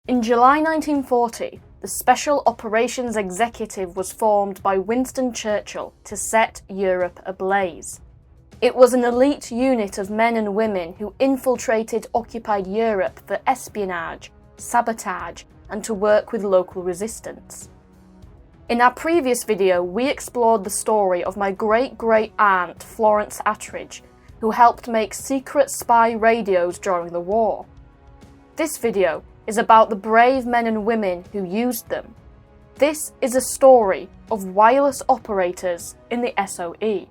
In July 1940, the Special Operations Executive was formed by Winston Churchill to set Europe ablaze. It was an elite unit of men and women who infiltrated occupied Europe for espionage, sabotage, and to work with local resistance. In our previous video, we explored the story of my great-great-aunt Florence Attridge, who helped make secret spy radios during the war. This video is about the brave men and women who used them. This is a story of wireless operators in the SOE.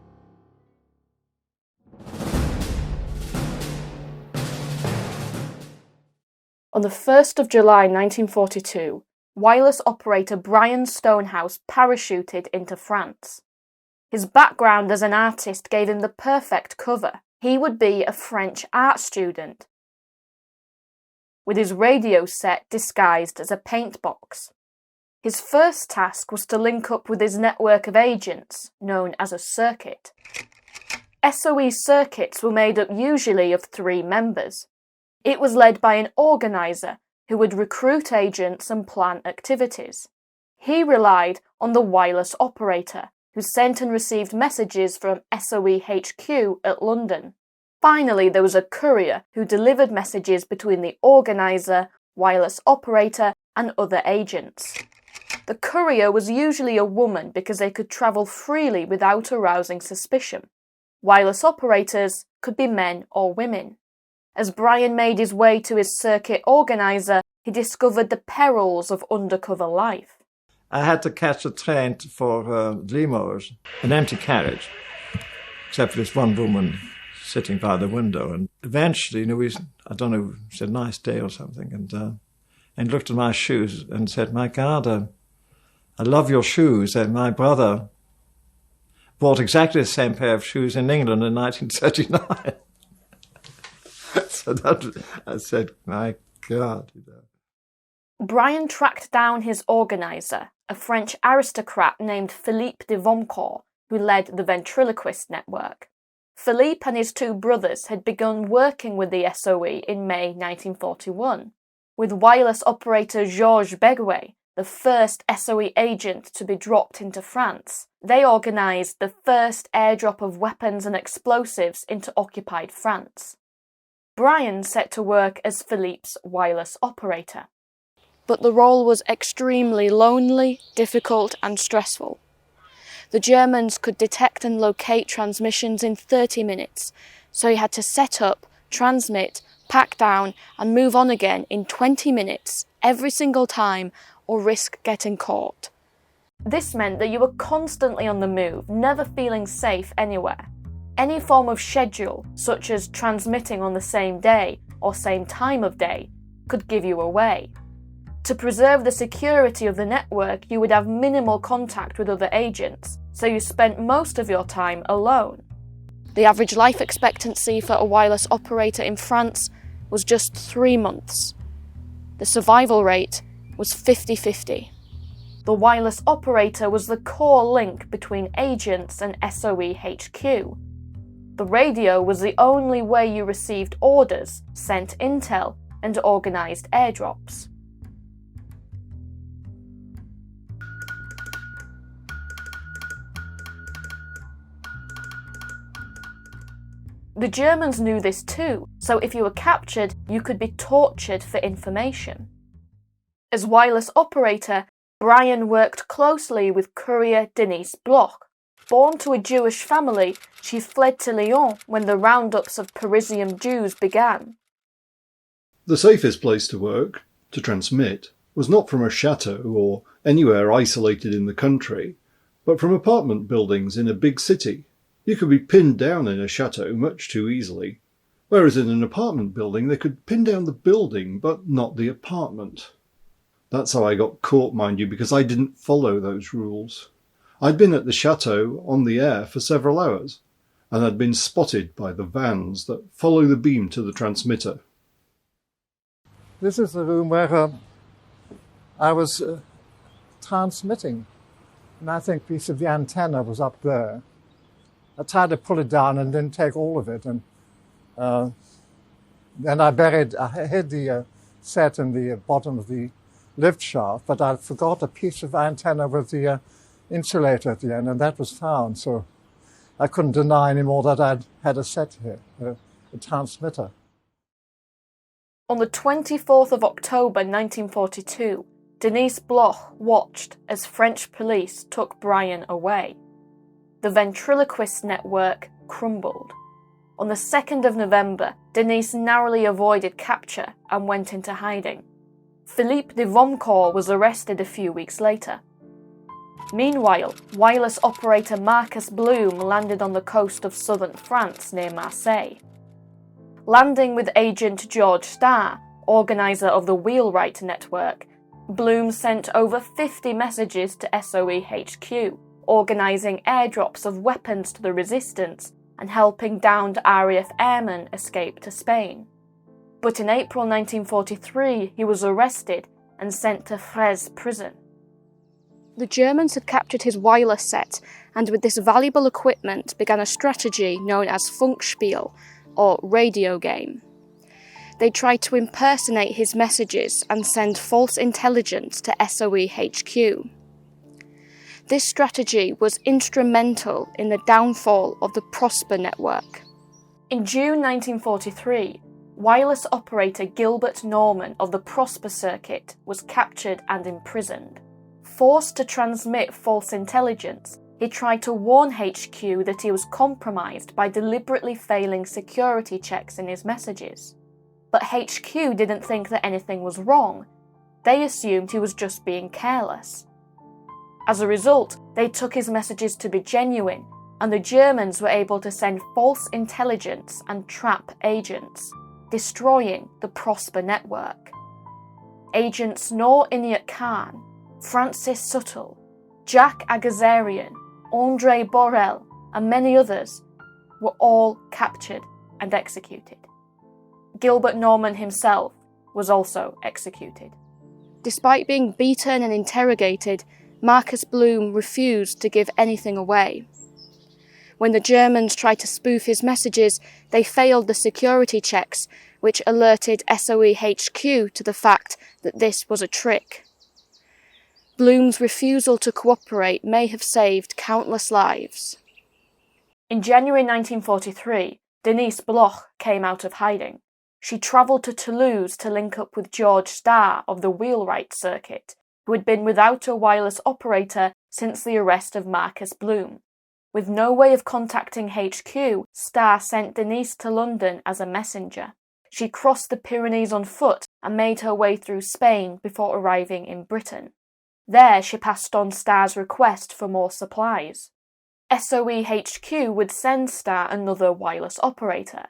On the 1st of July 1942, wireless operator Brian Stonehouse parachuted into France. His background as an artist gave him the perfect cover. He would be a French art student, with his radio set disguised as a paint box. His first task was to link up with his network of agents, known as a circuit. SOE circuits were made up usually of 3 members. It was led by an organizer who would recruit agents and plan activities. He relied on the wireless operator, who sent and received messages from SOE HQ at London. Finally, there was a courier who delivered messages between the organizer, wireless operator, and other agents. The courier was usually a woman because they could travel freely without arousing suspicion. Wireless operators could be men or women. As Brian made his way to his circuit organizer, he discovered the perils of undercover life. I had to catch a train for Limoges, an empty carriage, except for this one woman sitting by the window. And eventually, I don't know, said nice day or something, and looked at my shoes and said, my God, I love your shoes. And my brother bought exactly the same pair of shoes in England in 1939. So I said, my God. Brian tracked down his organizer, a French aristocrat named Philippe de Vomcourt, who led the ventriloquist network. Philippe and his 2 brothers had begun working with the SOE in May 1941. With wireless operator Georges Beguet, the first SOE agent to be dropped into France, they organised the first airdrop of weapons and explosives into occupied France. Brian set to work as Philippe's wireless operator. But the role was extremely lonely, difficult and stressful. The Germans could detect and locate transmissions in 30 minutes, so he had to set up, transmit, pack down and move on again in 20 minutes every single time or risk getting caught. This meant that you were constantly on the move, never feeling safe anywhere. Any form of schedule, such as transmitting on the same day or same time of day, could give you away. To preserve the security of the network, you would have minimal contact with other agents, so you spent most of your time alone. The average life expectancy for a wireless operator in France was just 3 months. The survival rate was 50-50. The wireless operator was the core link between agents and SOE HQ. The radio was the only way you received orders, sent intel, and organised airdrops. The Germans knew this too, so if you were captured, you could be tortured for information. As wireless operator, Brian worked closely with courier Denise Bloch. Born to a Jewish family, she fled to Lyon when the roundups of Parisian Jews began. The safest place to work, to transmit, was not from a chateau or anywhere isolated in the country, but from apartment buildings in a big city. You could be pinned down in a chateau much too easily, whereas in an apartment building they could pin down the building but not the apartment. That's how I got caught, mind you, because I didn't follow those rules. I'd been at the chateau on the air for several hours, and had been spotted by the vans that follow the beam to the transmitter. This is the room where I was transmitting, and I think a piece of the antenna was up there. I tried to pull it down and didn't take all of it, and then I hid the set in the bottom of the lift shaft, but I forgot a piece of antenna with the insulator at the end, and that was found. So I couldn't deny anymore that I'd had a set here, a transmitter. On the 24th of October 1942, Denise Bloch watched as French police took Brian away. The ventriloquist network crumbled. On the 2nd of November, Denise narrowly avoided capture and went into hiding. Philippe de Vomcourt was arrested a few weeks later. Meanwhile, wireless operator Marcus Bloom landed on the coast of southern France near Marseille. Landing with agent George Starr, organiser of the Wheelwright network, Bloom sent over 50 messages to SOE HQ, organising airdrops of weapons to the resistance and helping downed RAF airmen escape to Spain. But in April 1943, he was arrested and sent to Freze prison. The Germans had captured his wireless set, and with this valuable equipment began a strategy known as Funkspiel, or radio game. They tried to impersonate his messages and send false intelligence to SOE HQ. This strategy was instrumental in the downfall of the Prosper network. In June 1943, wireless operator Gilbert Norman of the Prosper circuit was captured and imprisoned. Forced to transmit false intelligence, he tried to warn HQ that he was compromised by deliberately failing security checks in his messages. But HQ didn't think that anything was wrong. They assumed he was just being careless. As a result, they took his messages to be genuine, and the Germans were able to send false intelligence and trap agents, destroying the Prosper network. Agents Noor Inayat Khan, Francis Suttle, Jack Agazarian, André Borel, and many others were all captured and executed. Gilbert Norman himself was also executed. Despite being beaten and interrogated, Marcus Bloom refused to give anything away. When the Germans tried to spoof his messages, they failed the security checks, which alerted SOE HQ to the fact that this was a trick. Bloom's refusal to cooperate may have saved countless lives. In January 1943, Denise Bloch came out of hiding. She travelled to Toulouse to link up with George Starr of the Wheelwright circuit, who had been without a wireless operator since the arrest of Marcus Bloom. With no way of contacting HQ, Starr sent Denise to London as a messenger. She crossed the Pyrenees on foot and made her way through Spain before arriving in Britain. There she passed on Starr's request for more supplies. SOE HQ would send Starr another wireless operator.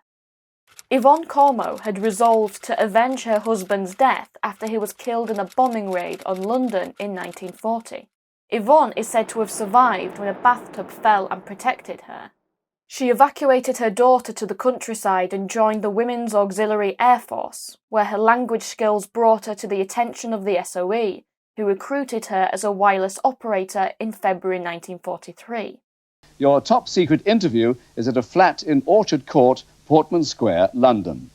Yvonne Cormeau had resolved to avenge her husband's death after he was killed in a bombing raid on London in 1940. Yvonne is said to have survived when a bathtub fell and protected her. She evacuated her daughter to the countryside and joined the Women's Auxiliary Air Force, where her language skills brought her to the attention of the SOE, who recruited her as a wireless operator in February 1943. Your top-secret interview is at a flat in Orchard Court, Portman Square, London.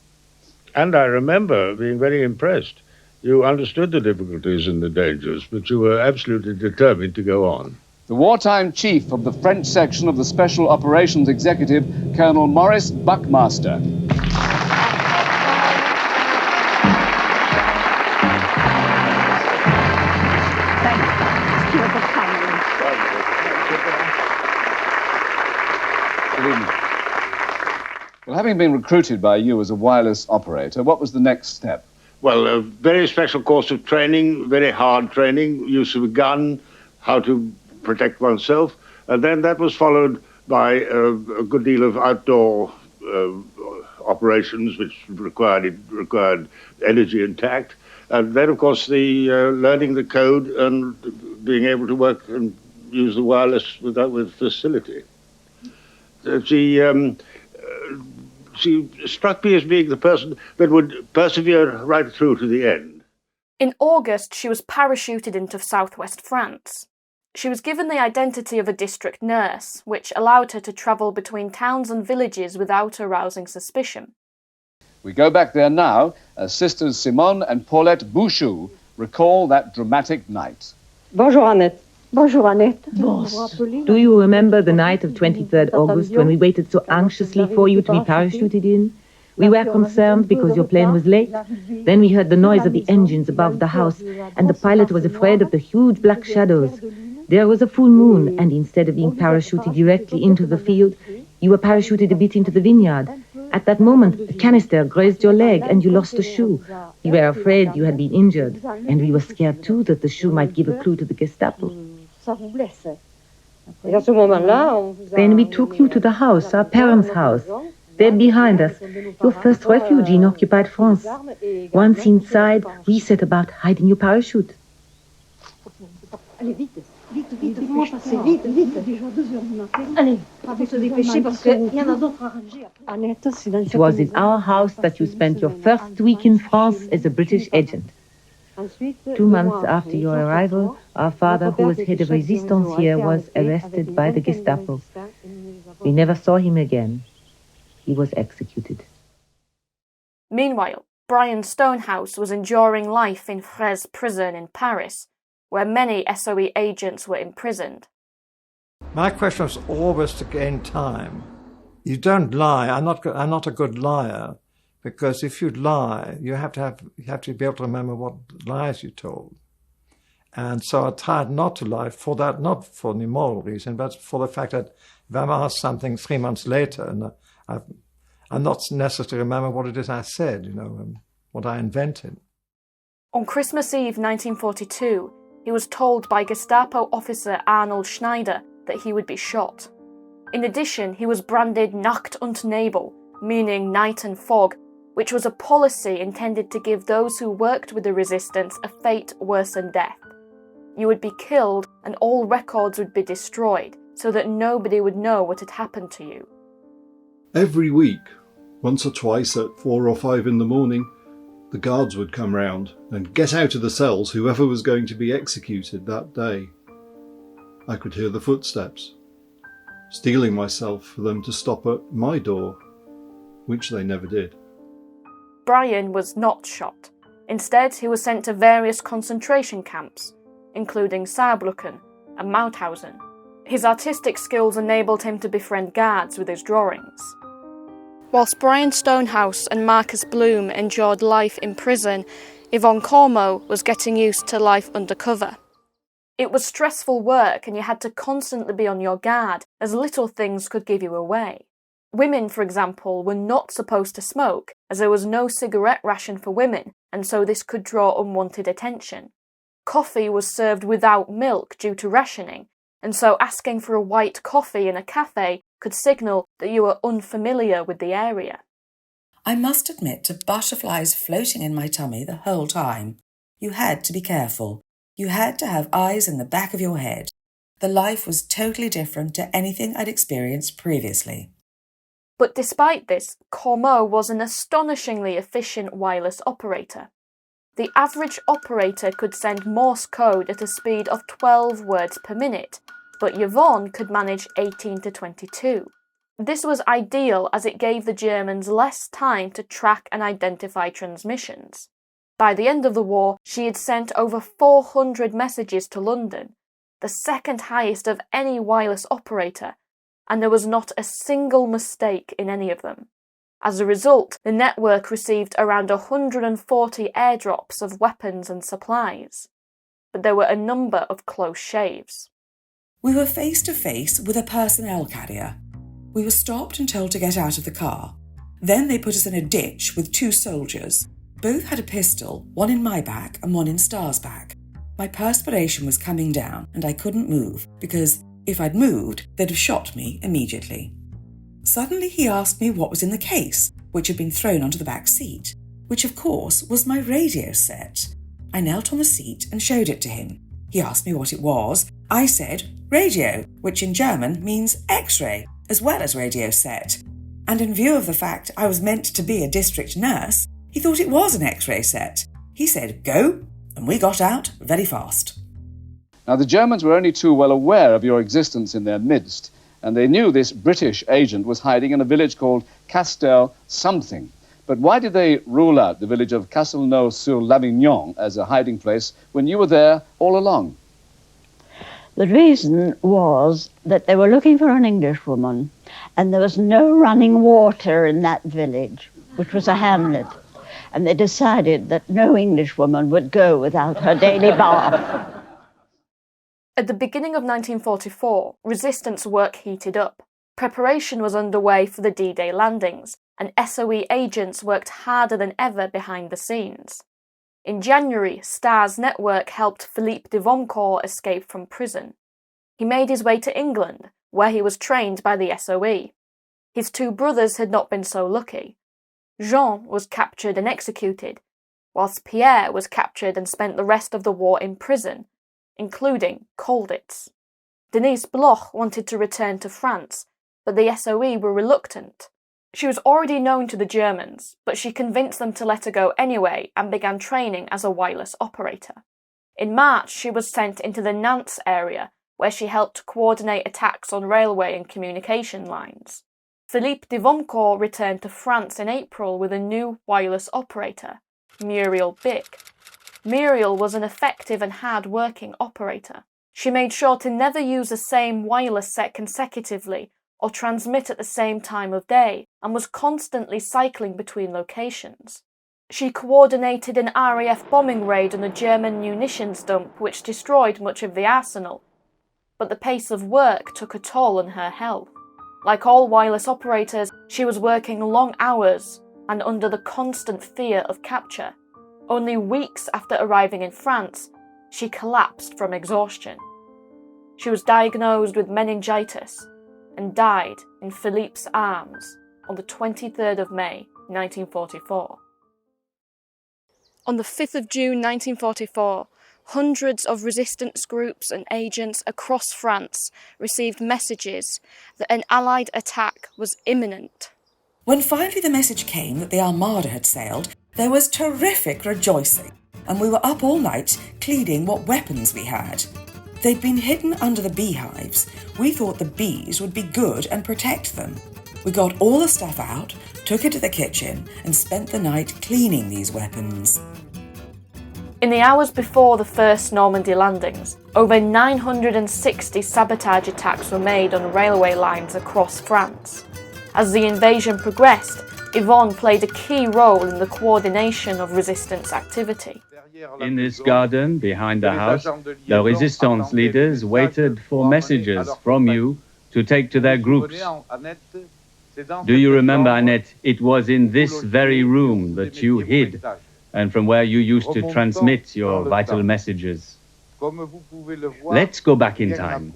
And I remember being very impressed. You understood the difficulties and the dangers, but you were absolutely determined to go on. The wartime chief of the French section of the Special Operations Executive, Colonel Maurice Buckmaster. Well, having been recruited by you as a wireless operator, what was the next step? Well, a very special course of training, very hard training, use of a gun, how to protect oneself, and then that was followed by a good deal of outdoor operations, which required energy and tact, and then, of course, the learning the code and being able to work and use the wireless with facility. She struck me as being the person that would persevere right through to the end. In August, she was parachuted into southwest France. She was given the identity of a district nurse, which allowed her to travel between towns and villages without arousing suspicion. We go back there now as sisters Simone and Paulette Bouchou recall that dramatic night. Bonjour, Annette. Bonjour, Annette. Do you remember the night of 23rd August when we waited so anxiously for you to be parachuted in? We were concerned because your plane was late. Then we heard the noise of the engines above the house, and the pilot was afraid of the huge black shadows. There was a full moon, and instead of being parachuted directly into the field, you were parachuted a bit into the vineyard. At that moment, a canister grazed your leg and you lost a shoe. We were afraid you had been injured, and we were scared too that the shoe might give a clue to the Gestapo. Then we took you to the house, our parents' house. There behind us, your first refuge in occupied France. Once inside, we set about hiding your parachute. It was in our house that you spent your first week in France as a British agent. 2 months after your arrival, our father, who was head of resistance here, was arrested by the Gestapo. We never saw him again. He was executed. Meanwhile, Brian Stonehouse was enduring life in Fraise prison in Paris, where many SOE agents were imprisoned. My question was always to gain time. You don't lie. I'm not a good liar, because if you lie, you have to be able to remember what lies you told. And so I tried not to lie for that, not for any moral reason, but for the fact that if I'm asked something 3 months later and I'm not necessarily remember what it is I said, what I invented. On Christmas Eve 1942, he was told by Gestapo officer Arnold Schneider that he would be shot. In addition, he was branded Nacht und Nebel, meaning night and fog, which was a policy intended to give those who worked with the resistance a fate worse than death. You would be killed and all records would be destroyed, so that nobody would know what had happened to you. Every week, once or twice at 4 or 5 in the morning, the guards would come round and get out of the cells whoever was going to be executed that day. I could hear the footsteps, steeling myself for them to stop at my door, which they never did. Brian was not shot. Instead, he was sent to various concentration camps, including Saarbrücken and Mauthausen. His artistic skills enabled him to befriend guards with his drawings. Whilst Brian Stonehouse and Marcus Bloom endured life in prison, Yvonne Cormeau was getting used to life undercover. It was stressful work and you had to constantly be on your guard, as little things could give you away. Women, for example, were not supposed to smoke, as there was no cigarette ration for women, and so this could draw unwanted attention. Coffee was served without milk due to rationing, and so asking for a white coffee in a cafe could signal that you were unfamiliar with the area. I must admit to butterflies floating in my tummy the whole time. You had to be careful. You had to have eyes in the back of your head. The life was totally different to anything I'd experienced previously. But despite this, Cormeau was an astonishingly efficient wireless operator. The average operator could send Morse code at a speed of 12 words per minute, but Yvonne could manage 18 to 22. This was ideal as it gave the Germans less time to track and identify transmissions. By the end of the war, she had sent over 400 messages to London, the second highest of any wireless operator, and there was not a single mistake in any of them. As a result, the network received around 140 airdrops of weapons and supplies. But there were a number of close shaves. We were face to face with a personnel carrier. We were stopped and told to get out of the car. Then they put us in a ditch with 2 soldiers. Both had a pistol, one in my back and one in Starr's back. My perspiration was coming down and I couldn't move because if I'd moved, they'd have shot me immediately. Suddenly he asked me what was in the case, which had been thrown onto the back seat, which of course was my radio set. I knelt on the seat and showed it to him. He asked me what it was. I said radio, which in German means X-ray, as well as radio set. And in view of the fact I was meant to be a district nurse, he thought it was an X-ray set. He said, go, and we got out very fast. Now, the Germans were only too well aware of your existence in their midst, and they knew this British agent was hiding in a village called Castel something. But why did they rule out the village of Castelnau-sur-Lavignon as a hiding place when you were there all along? The reason was that they were looking for an Englishwoman, and there was no running water in that village, which was a hamlet. And they decided that no Englishwoman would go without her daily bath. At the beginning of 1944, resistance work heated up. Preparation was underway for the D-Day landings, and SOE agents worked harder than ever behind the scenes. In January, Star's network helped Philippe de Vomcourt escape from prison. He made his way to England, where he was trained by the SOE. His two brothers had not been so lucky. Jean was captured and executed, whilst Pierre was captured and spent the rest of the war in prison, including Colditz. Denise Bloch wanted to return to France, but the SOE were reluctant. She was already known to the Germans, but she convinced them to let her go anyway and began training as a wireless operator. In March, she was sent into the Nantes area, where she helped coordinate attacks on railway and communication lines. Philippe de Vomcourt returned to France in April with a new wireless operator, Muriel Bick. Muriel was an effective and hard-working operator. She made sure to never use the same wireless set consecutively or transmit at the same time of day, and was constantly cycling between locations. She coordinated an RAF bombing raid on a German munitions dump which destroyed much of the arsenal, but the pace of work took a toll on her health. Like all wireless operators, she was working long hours and under the constant fear of capture. Only weeks after arriving in France, she collapsed from exhaustion. She was diagnosed with meningitis and died in Philippe's arms on the 23rd of May, 1944. On the 5th of June 1944, hundreds of resistance groups and agents across France received messages that an Allied attack was imminent. When finally the message came that the Armada had sailed, there was terrific rejoicing, and we were up all night cleaning what weapons we had. They'd been hidden under the beehives. We thought the bees would be good and protect them. We got all the stuff out, took it to the kitchen, and spent the night cleaning these weapons. In the hours before the first Normandy landings, over 960 sabotage attacks were made on railway lines across France. As the invasion progressed, Yvonne played a key role in the coordination of resistance activity. In this garden behind the house, the resistance leaders waited for messages from you to take to their groups. Do you remember, Annette, it was in this very room that you hid and from where you used to transmit your vital messages. Let's go back in time.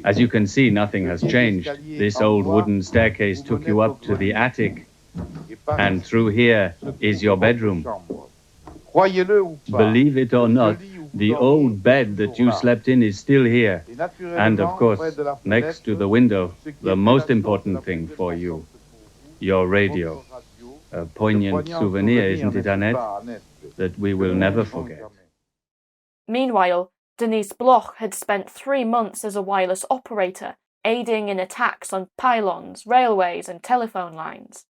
As you can see, nothing has changed. This old wooden staircase took you up to the attic, and through here is your bedroom. Believe it or not, the old bed that you slept in is still here. And of course, next to the window, the most important thing for you, your radio. A poignant souvenir, isn't it, Annette? That we will never forget. Meanwhile, Denise Bloch had spent 3 months as a wireless operator, aiding in attacks on pylons, railways and telephone lines.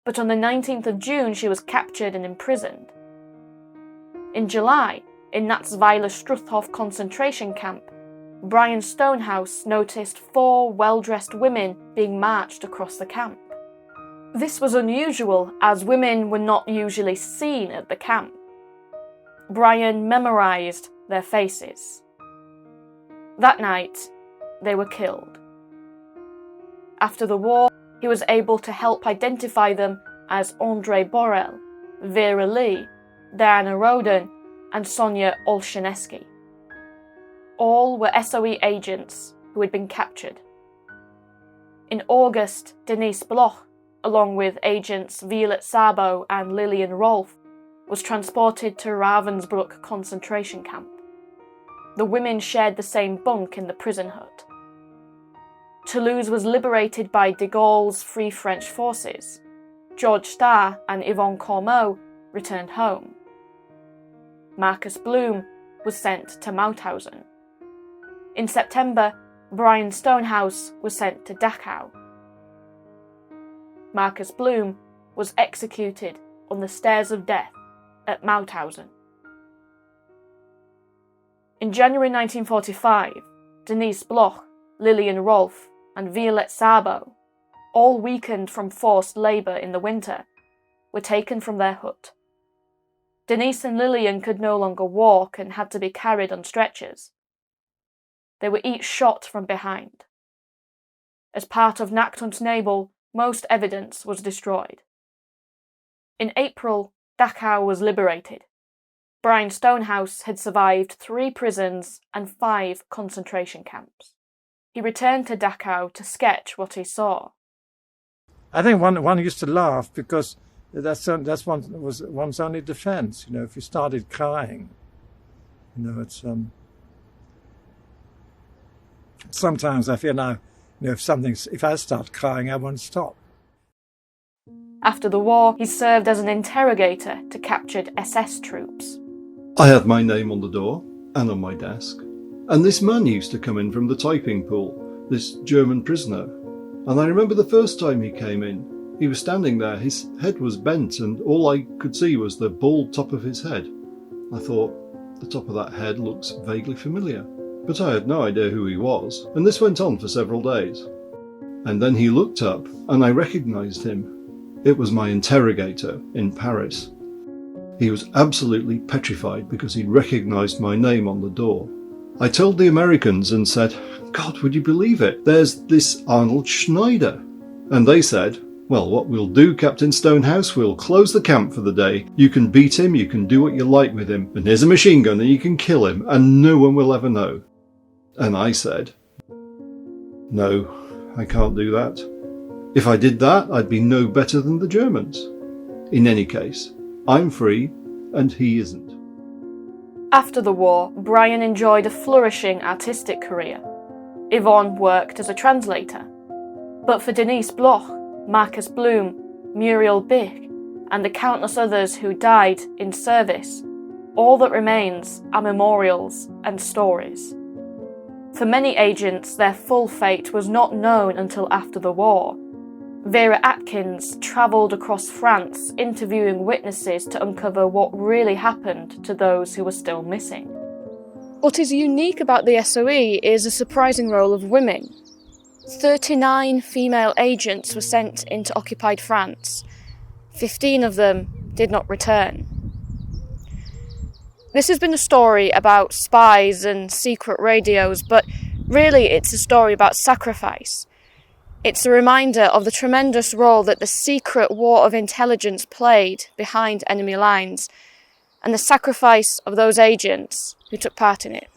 But on the 19th of June, she was captured and imprisoned. In July, in Natzweiler-Struthhof concentration camp, Brian Stonehouse noticed 4 well-dressed women being marched across the camp. This was unusual, as women were not usually seen at the camp. Brian memorized their faces. That night, they were killed. After the war, he was able to help identify them as André Borel, Vera Lee, Diana Roden, and Sonia Olshanesky. All were SOE agents who had been captured. In August, Denise Bloch, along with agents Violet Sabo and Lillian Rolfe, was transported to Ravensbrück concentration camp. The women shared the same bunk in the prison hut. Toulouse was liberated by de Gaulle's Free French forces. George Starr and Yvonne Cormeau returned home. Marcus Bloom was sent to Mauthausen. In September, Brian Stonehouse was sent to Dachau. Marcus Bloom was executed on the stairs of death at Mauthausen. In January 1945, Denise Bloch, Lillian Rolfe, and Violette Szabo, all weakened from forced labour in the winter, were taken from their hut. Denise and Lillian could no longer walk and had to be carried on stretchers. They were each shot from behind. As part of Nachtungsnebel, most evidence was destroyed. In April, Dachau was liberated. Brian Stonehouse had survived 3 prisons and 5 concentration camps. He returned to Dachau to sketch what he saw. I think one used to laugh because that's one's only defense. You know, if you started crying, you know, it's sometimes I feel now, you know, if I start crying, I won't stop. After the war, he served as an interrogator to captured SS troops. I had my name on the door and on my desk, and this man used to come in from the typing pool, this German prisoner. And I remember the first time he came in, he was standing there, his head was bent, and all I could see was the bald top of his head. I thought, the top of that head looks vaguely familiar, but I had no idea who he was, and this went on for several days. And then he looked up, and I recognised him. It was my interrogator in Paris. He was absolutely petrified because he'd recognised my name on the door. I told the Americans and said, God, would you believe it? There's this Arnold Schneider. And they said, well, what we'll do, Captain Stonehouse, we'll close the camp for the day. You can beat him, you can do what you like with him, and here's a machine gun and you can kill him, and no one will ever know. And I said, no, I can't do that. If I did that, I'd be no better than the Germans. In any case, I'm free, and he isn't. After the war, Brian enjoyed a flourishing artistic career. Yvonne worked as a translator. But for Denise Bloch, Marcus Bloom, Muriel Bich, and the countless others who died in service, all that remains are memorials and stories. For many agents, their full fate was not known until after the war. Vera Atkins travelled across France interviewing witnesses to uncover what really happened to those who were still missing. What is unique about the SOE is the surprising role of women. 39 female agents were sent into occupied France. 15 of them did not return. This has been a story about spies and secret radios, but really it's a story about sacrifice. It's a reminder of the tremendous role that the secret war of intelligence played behind enemy lines, and the sacrifice of those agents who took part in it.